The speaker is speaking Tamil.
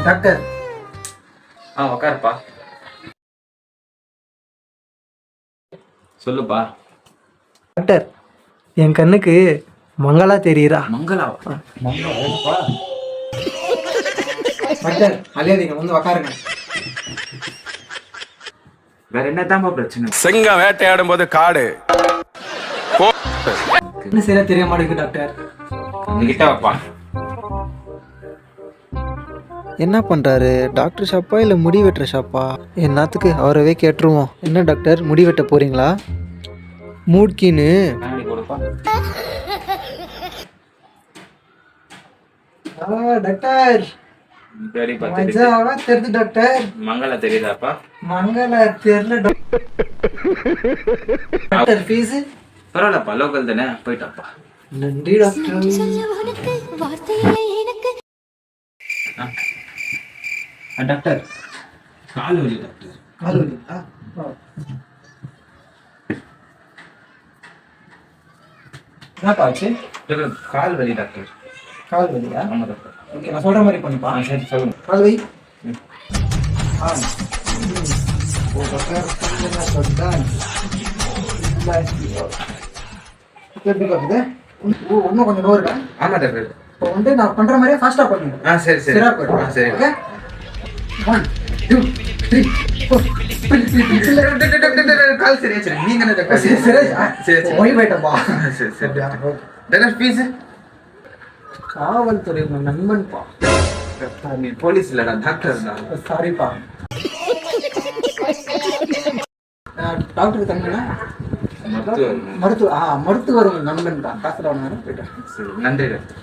டாக்டர். உக்காருப்பா. சொல்லுப்பா. டாக்டர், என் கண்ணுக்கு மங்களா தெரியுறா. மங்களாவா? மங்களா டாக்டர், அலையாதீங்க, வந்து உக்காருங்க. வேற என்னதான்ப்பா பிரச்சனை? சிங்கம் வேட்டையாடும் போது காடு என்ன சரியா தெரிய மாட்டேங்குது டாக்டர். உங்ககிட்ட வாப்பா. என்ன பண்றாரு? டாக்டர் ஷாப்பா இல்ல முடி வெட்டுற ஷாப்பா? என்னத்துக்கு அவரவே கேட்டுருவோம். என்ன டாக்டர், முடி வெட்ட போறீங்களா? மூட்கின்னு கண்ணாடி கொடுப்பா. டாக்டர். சரிப்பா. மஜாவா தெரியுது டாக்டர். மங்களா தெரியுதாப்பா? மங்களா தெரியல டாக்டர். ஃபீஸ் பரவாயில்லப்பா, லோக்கல் தானே, போயிட்டாப்பா. நன்றி டாக்டர். டாக்டர், கால் வலி டாக்டர். கால் வலிங்களா? என்னப்பா ஆச்சு? கால் வலி டாக்டர். கால் வலியா? ஆமா டாக்டர். ஓகே, நான் சொல்ற மாதிரி பண்ணுப்பா. சரி சொல்லுங்க. கால் வை. ஓ டாக்டர், சொல்றேன். எப்படி பாக்குது? ஓ, இன்னும் கொஞ்சம் நோருடா. ஆமா டாக்டர். இப்போ வந்து நான் பண்ற மாதிரியே ஃபாஸ்டா பண்ணுங்க. சரி சரி. சரியா போயிடும். சரி. ஓகே, 1 2 3 4. கால் சரியா சரி. நீங்க என்ன டாக்டர்? சரி சரி சரி சரி. போய் போயிட்டப்பா. சரி சரி டாக்டர். ஃபீஸ்? காவல்துறை உங்க நண்பன்பா. நீ போலீஸ் இல்லடா, டாக்டர் தான். சாரிப்பா. டாக்டருக்கு தங்கண்ணா மருத்துவர். மருத்துவர் உங்க நண்பன்பா. காசு போயிட்டேன். சரி, நன்றி டாக்டர்.